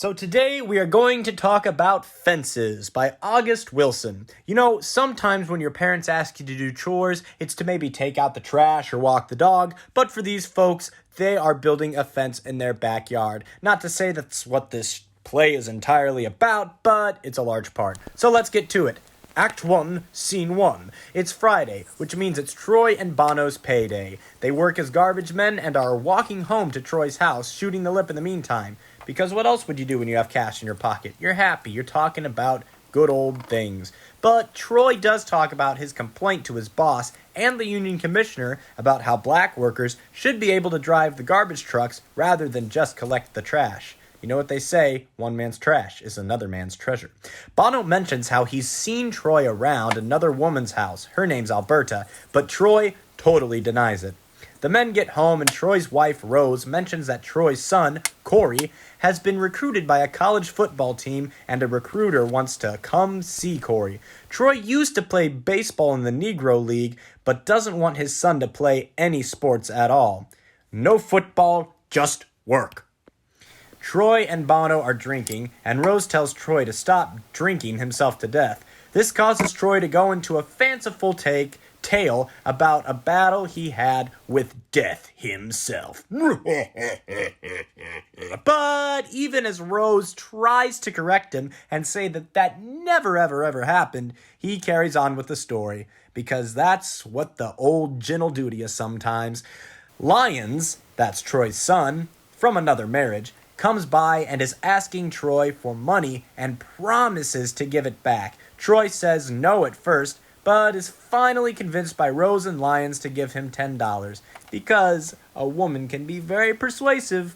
So today we are going to talk about Fences by August Wilson. You know, sometimes when your parents ask you to do chores, it's to maybe take out the trash or walk the dog, but for these folks, they are building a fence in their backyard. Not to say that's what this play is entirely about, but it's a large part. So let's get to it. Act 1, Scene 1. It's Friday, which means it's Troy and Bono's payday. They work as garbage men and are walking home to Troy's house, shooting the lip in the meantime. Because what else would you do when you have cash in your pocket? You're happy. You're talking about good old things. But Troy does talk about his complaint to his boss and the union commissioner about how black workers should be able to drive the garbage trucks rather than just collect the trash. You know what they say, one man's trash is another man's treasure. Bono mentions how he's seen Troy around another woman's house. Her name's Alberta, but Troy totally denies it. The men get home and Troy's wife, Rose, mentions that Troy's son, Corey, has been recruited by a college football team and a recruiter wants to come see Corey. Troy used to play baseball in the Negro League, but doesn't want his son to play any sports at all. No football, just work. Troy and Bono are drinking, and Rose tells Troy to stop drinking himself to death. This causes Troy to go into a fanciful tale about a battle he had with death himself. But even as Rose tries to correct him and say that never ever happened, he carries on with the story, because that's what the old gin'll do to you sometimes. Lyons, that's Troy's son, from another marriage, comes by and is asking Troy for money and promises to give it back. Troy says no at first, but is finally convinced by Rose and Lyons to give him $10, because a woman can be very persuasive.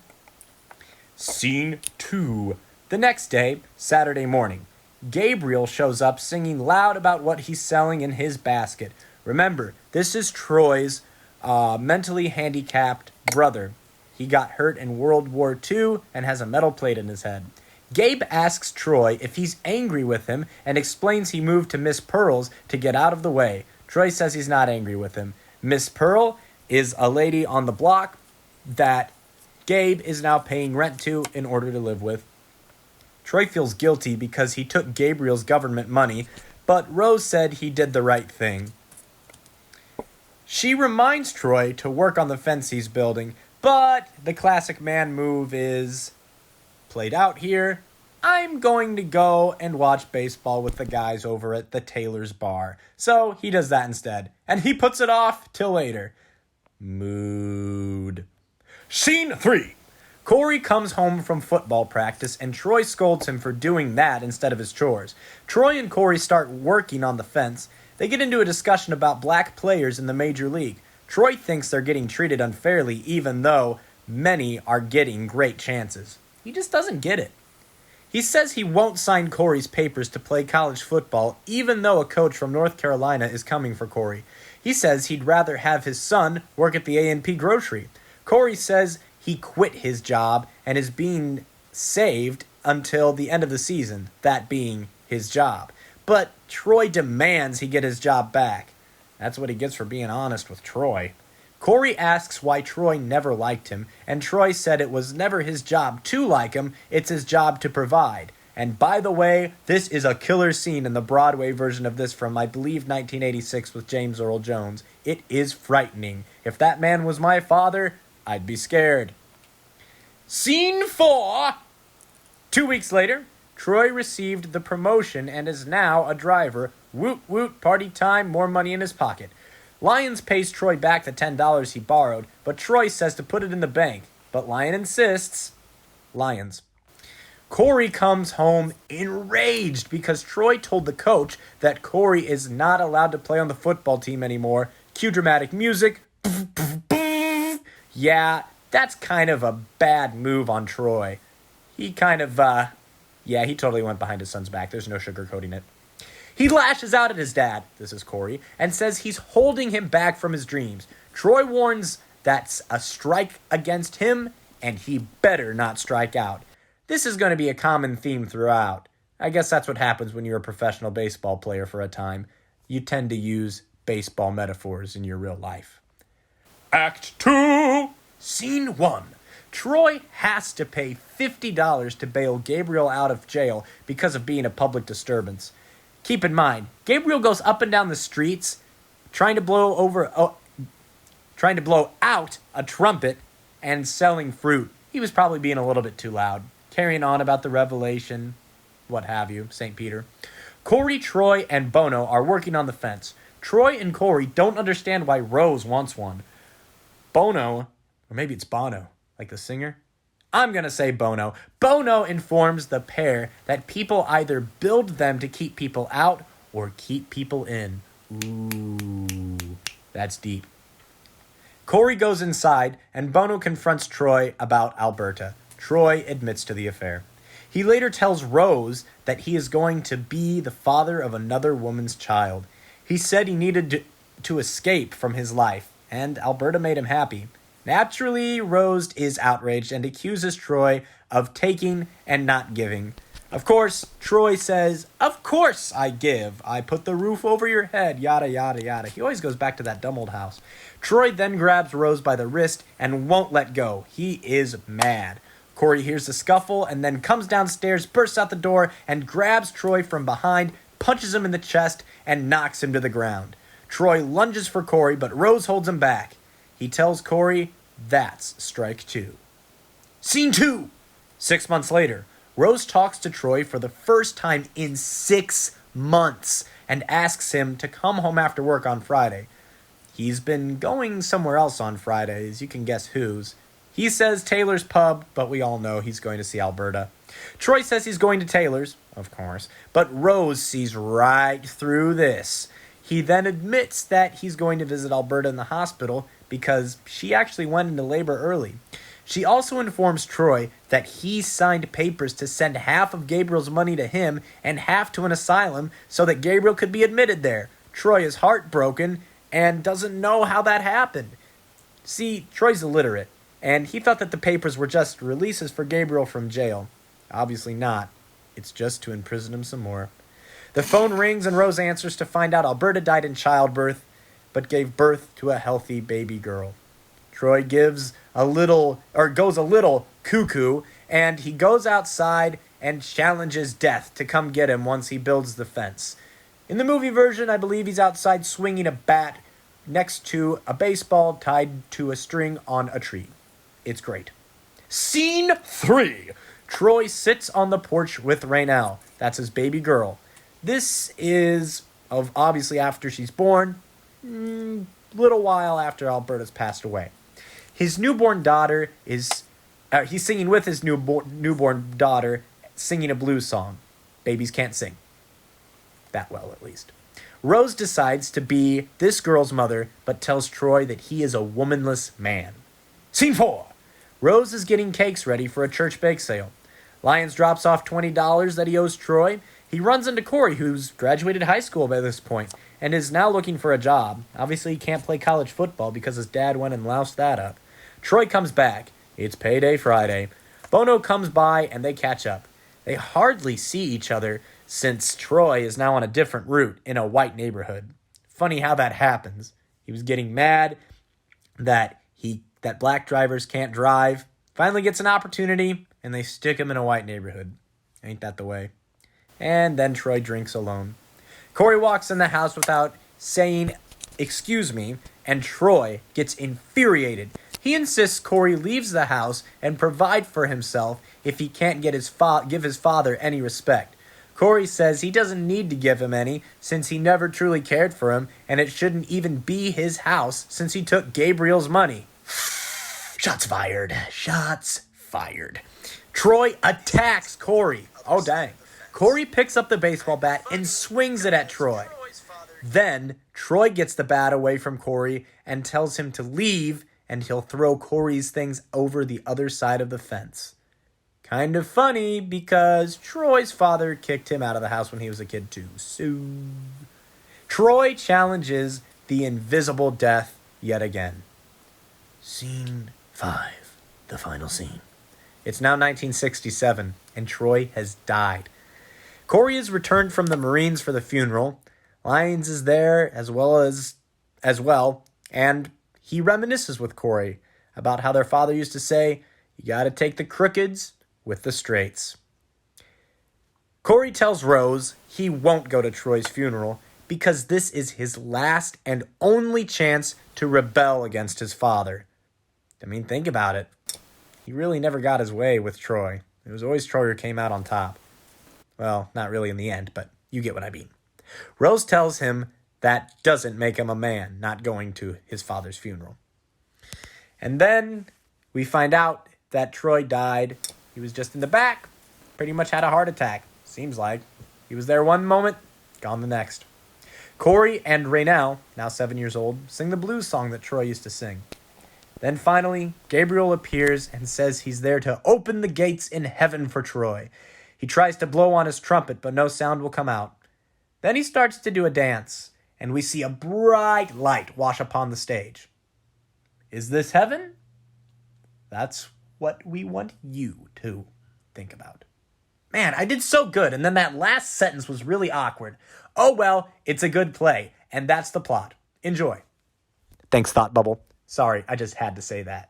Scene 2. The next day, Saturday morning, Gabriel shows up singing loud about what he's selling in his basket. Remember, this is Troy's mentally handicapped brother. He got hurt in World War II and has a metal plate in his head. Gabe asks Troy if he's angry with him and explains he moved to Miss Pearl's to get out of the way. Troy says he's not angry with him. Miss Pearl is a lady on the block that Gabe is now paying rent to in order to live with. Troy feels guilty because he took Gabriel's government money, but Rose said he did the right thing. She reminds Troy to work on the fence he's building, but the classic man move is played out here. I'm going to go and watch baseball with the guys over at the Taylor's bar. So he does that instead. And he puts it off till later. Mood. Scene 3. Corey comes home from football practice and Troy scolds him for doing that instead of his chores. Troy and Corey start working on the fence. They get into a discussion about black players in the major league. Troy thinks they're getting treated unfairly even though many are getting great chances. He just doesn't get it. He says he won't sign Corey's papers to play college football even though a coach from North Carolina is coming for Corey. He says he'd rather have his son work at the A&P grocery. Corey says he quit his job and is being saved until the end of the season, that being his job. But Troy demands he get his job back. That's what he gets for being honest with Troy. Corey asks why Troy never liked him, and Troy said it was never his job to like him, it's his job to provide. And by the way, this is a killer scene in the Broadway version of this from, I believe, 1986 with James Earl Jones. It is frightening. If that man was my father, I'd be scared. Scene 4. 2 weeks later, Troy received the promotion and is now a driver. Woot woot, party time, more money in his pocket. Lyons pays Troy back the $10 he borrowed, but Troy says to put it in the bank. But Lyon insists. Lyons. Corey comes home enraged because Troy told the coach that Corey is not allowed to play on the football team anymore. Cue dramatic music. Yeah, that's kind of a bad move on Troy. He he totally went behind his son's back. There's no sugarcoating it. He lashes out at his dad, this is Corey, and says he's holding him back from his dreams. Troy warns that's a strike against him, and he better not strike out. This is going to be a common theme throughout. I guess that's what happens when you're a professional baseball player for a time. You tend to use baseball metaphors in your real life. Act 2, Scene 1. Troy has to pay $50 to bail Gabriel out of jail because of being a public disturbance. Keep in mind, Gabriel goes up and down the streets trying to blow out a trumpet and selling fruit. He was probably being a little bit too loud, carrying on about the revelation, what have you, St. Peter. Corey, Troy, and Bono are working on the fence. Troy and Corey don't understand why Rose wants one. Bono, or maybe it's Bono, like the singer? I'm going to say Bono. Bono informs the pair that people either build them to keep people out or keep people in. Ooh, that's deep. Corey goes inside, and Bono confronts Troy about Alberta. Troy admits to the affair. He later tells Rose that he is going to be the father of another woman's child. He said he needed to escape from his life, and Alberta made him happy. Naturally, Rose is outraged and accuses Troy of taking and not giving. Of course, Troy says, "Of course I give. I put the roof over your head, yada, yada, yada." He always goes back to that dumb old house. Troy then grabs Rose by the wrist and won't let go. He is mad. Corey hears the scuffle and then comes downstairs, bursts out the door, and grabs Troy from behind, punches him in the chest, and knocks him to the ground. Troy lunges for Corey, but Rose holds him back. He tells Corey, that's strike two. Scene 2! 6 months later, Rose talks to Troy for the first time in 6 months and asks him to come home after work on Friday. He's been going somewhere else on Fridays. You can guess whose. He says Taylor's Pub, but we all know he's going to see Alberta. Troy says he's going to Taylor's, of course, but Rose sees right through this. He then admits that he's going to visit Alberta in the hospital because she actually went into labor early. She also informs Troy that he signed papers to send half of Gabriel's money to him and half to an asylum so that Gabriel could be admitted there. Troy is heartbroken and doesn't know how that happened. See, Troy's illiterate, and he thought that the papers were just releases for Gabriel from jail. Obviously not. It's just to imprison him some more. The phone rings and Rose answers to find out Alberta died in childbirth, but gave birth to a healthy baby girl. Troy goes a little cuckoo, and he goes outside and challenges death to come get him once he builds the fence. In the movie version, I believe he's outside swinging a bat next to a baseball tied to a string on a tree. It's great. Scene 3. Troy sits on the porch with Raynell. That's his baby girl. This is obviously after she's born, little while after Alberta's passed away. His newborn daughter is, he's singing with his newborn daughter, singing a blues song. Babies can't sing. That well, at least. Rose decides to be this girl's mother, but tells Troy that he is a womanless man. Scene 4. Rose is getting cakes ready for a church bake sale. Lyons drops off $20 that he owes Troy. He runs into Corey, who's graduated high school by this point, and is now looking for a job. Obviously, he can't play college football because his dad went and loused that up. Troy comes back. It's payday Friday. Bono comes by, and they catch up. They hardly see each other since Troy is now on a different route in a white neighborhood. Funny how that happens. He was getting mad that black drivers can't drive. Finally gets an opportunity, and they stick him in a white neighborhood. Ain't that the way? And then Troy drinks alone. Corey walks in the house without saying, "Excuse me," and Troy gets infuriated. He insists Corey leaves the house and provide for himself if he can't give his father any respect. Corey says he doesn't need to give him any since he never truly cared for him, and it shouldn't even be his house since he took Gabriel's money. Shots fired. Shots fired. Troy attacks Corey. Oh, dang. Corey picks up the baseball bat and swings it at Troy. Then, Troy gets the bat away from Corey and tells him to leave, and he'll throw Corey's things over the other side of the fence. Kind of funny, because Troy's father kicked him out of the house when he was a kid too. So, Troy challenges the invisible death yet again. Scene 5, the final scene. It's now 1967, and Troy has died. Corey is returned from the Marines for the funeral. Lyons is there as well, and he reminisces with Corey about how their father used to say, You got to take the crookeds with the straights. Corey tells Rose he won't go to Troy's funeral because this is his last and only chance to rebel against his father. I mean, think about it. He really never got his way with Troy. It was always Troy who came out on top. Well, not really in the end, but you get what I mean. Rose tells him that doesn't make him a man, not going to his father's funeral. And then we find out that Troy died. He was just in the back, pretty much had a heart attack, seems like. He was there one moment, gone the next. Corey and Raynell, now 7 years old, sing the blues song that Troy used to sing. Then finally, Gabriel appears and says he's there to open the gates in heaven for Troy. He tries to blow on his trumpet, but no sound will come out. Then he starts to do a dance, and we see a bright light wash upon the stage. Is this heaven? That's what we want you to think about. Man, I did so good, and then that last sentence was really awkward. Oh well, it's a good play, and that's the plot. Enjoy. Thanks, Thought Bubble. Sorry, I just had to say that.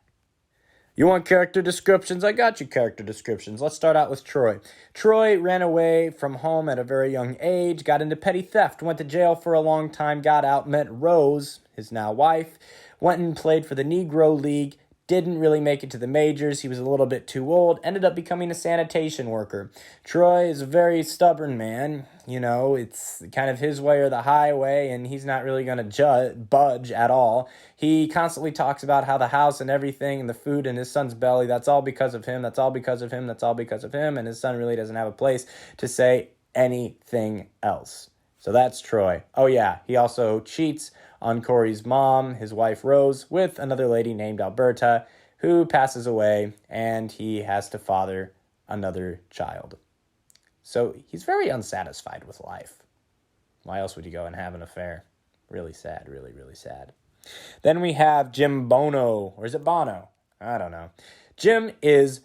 You want character descriptions? I got you character descriptions. Let's start out with Troy. Troy ran away from home at a very young age, got into petty theft, went to jail for a long time, got out, met Rose, his now wife, went and played for the Negro League, didn't really make it to the majors. He was a little bit too old, ended up becoming a sanitation worker. Troy is a very stubborn man. You know, it's kind of his way or the highway, and he's not really going to budge at all. He constantly talks about how the house and everything and the food in his son's belly, that's all because of him, that's all because of him, that's all because of him, and his son really doesn't have a place to say anything else. So that's Troy. Oh yeah, he also cheats on Corey's mom, his wife Rose, with another lady named Alberta, who passes away, and he has to father another child. So he's very unsatisfied with life. Why else would you go and have an affair? Really sad, really, really sad. Then we have Jim Bono, or is it Bono? I don't know. Jim is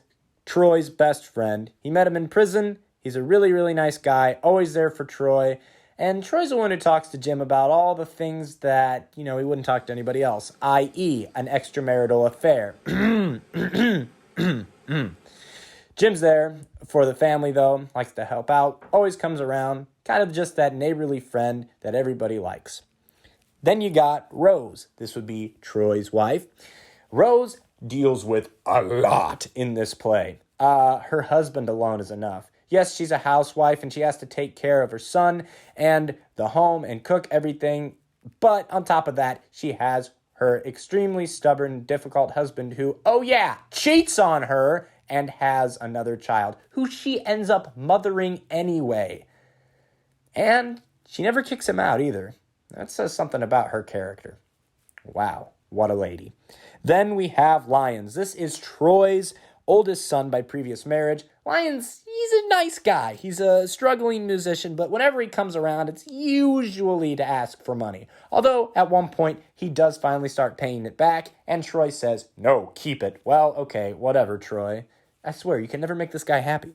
Troy's best friend. He met him in prison. He's a really, really nice guy, always there for Troy. And Troy's the one who talks to Jim about all the things that, he wouldn't talk to anybody else, i.e. an extramarital affair. Jim's there for the family, though, likes to help out, always comes around, kind of just that neighborly friend that everybody likes. Then you got Rose. This would be Troy's wife. Rose deals with a lot in this play. Her husband alone is enough. Yes, she's a housewife and she has to take care of her son and the home and cook everything. But on top of that, she has her extremely stubborn, difficult husband who, cheats on her and has another child who she ends up mothering anyway. And she never kicks him out either. That says something about her character. Wow, what a lady. Then we have Lyons. This is Troy's oldest son by previous marriage. Lyons, he's a nice guy. He's a struggling musician, but whenever he comes around, it's usually to ask for money. Although, at one point, he does finally start paying it back, and Troy says, "No, keep it." Well, okay, whatever, Troy. I swear, you can never make this guy happy.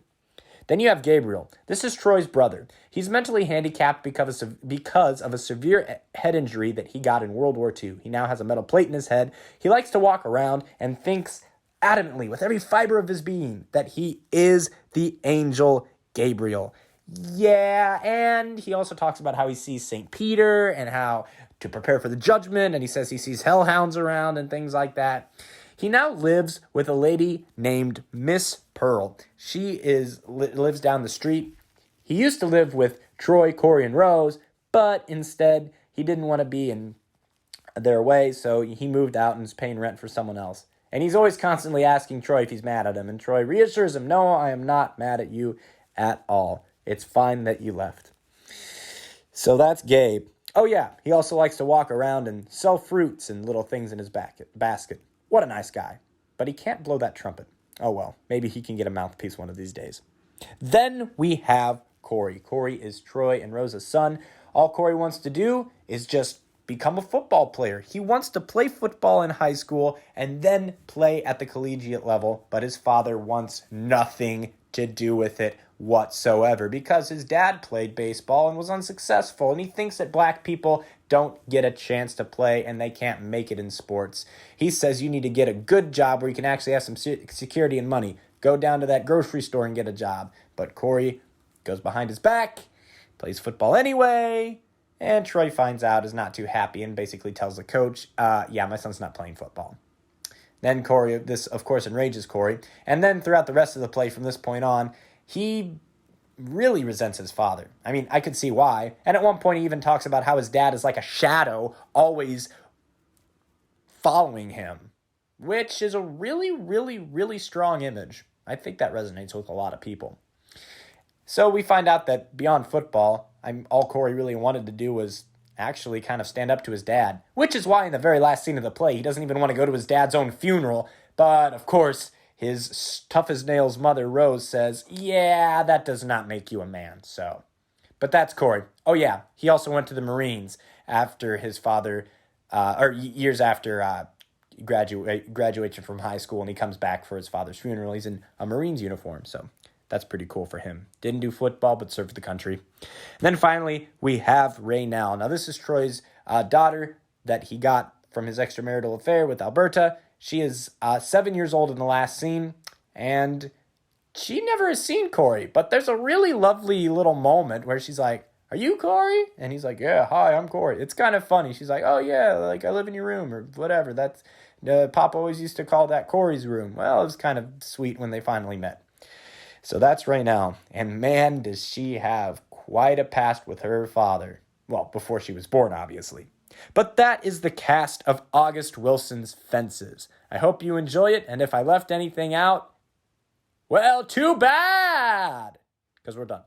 Then you have Gabriel. This is Troy's brother. He's mentally handicapped because of a severe head injury that he got in World War II. He now has a metal plate in his head. He likes to walk around and thinks adamantly, with every fiber of his being, that he is the angel Gabriel. Yeah, and he also talks about how he sees St. Peter and how to prepare for the judgment, and he says he sees hellhounds around and things like that. He now lives with a lady named Miss Pearl. She lives down the street. He used to live with Troy, Corey, and Rose, but instead he didn't want to be in their way, so he moved out and is paying rent for someone else. And he's always constantly asking Troy if he's mad at him. And Troy reassures him, "No, I am not mad at you at all. It's fine that you left." So that's Gabe. Oh yeah, he also likes to walk around and sell fruits and little things in his basket. What a nice guy. But he can't blow that trumpet. Oh well, maybe he can get a mouthpiece one of these days. Then we have Corey. Corey is Troy and Rosa's son. All Corey wants to do is just become a football player. He wants to play football in high school and then play at the collegiate level, but his father wants nothing to do with it whatsoever because his dad played baseball and was unsuccessful, and he thinks that black people don't get a chance to play and they can't make it in sports. He says you need to get a good job where you can actually have some security and money. Go down to that grocery store and get a job. But Corey goes behind his back, plays football anyway, and Troy finds out, is not too happy, and basically tells the coach, yeah, my son's not playing football. Then Corey, this of course enrages Corey, and then throughout the rest of the play from this point on, he really resents his father. I mean, I could see why. And at one point he even talks about how his dad is like a shadow, always following him, which is a really, really, really strong image. I think that resonates with a lot of people. So we find out that beyond football, all Corey really wanted to do was actually kind of stand up to his dad, which is why in the very last scene of the play, he doesn't even want to go to his dad's own funeral. But of course, his tough-as-nails mother, Rose, says, yeah, that does not make you a man. So, but that's Corey. Oh yeah, he also went to the Marines after his father, years after graduation from high school, and he comes back for his father's funeral. He's in a Marines uniform, so that's pretty cool for him. Didn't do football, but served the country. And then finally, we have Raynell. Now, this is Troy's daughter that he got from his extramarital affair with Alberta. She is 7 years old in the last scene, and she never has seen Corey. But there's a really lovely little moment where she's like, are you Corey? And he's like, yeah, hi, I'm Corey. It's kind of funny. She's like, oh, yeah, like I live in your room or whatever. That's Papa always used to call that Corey's room. Well, it was kind of sweet when they finally met. So that's Raynell. And man, does she have quite a past with her father. Well, before she was born, obviously. But that is the cast of August Wilson's Fences. I hope you enjoy it, and if I left anything out, well, too bad! Because we're done.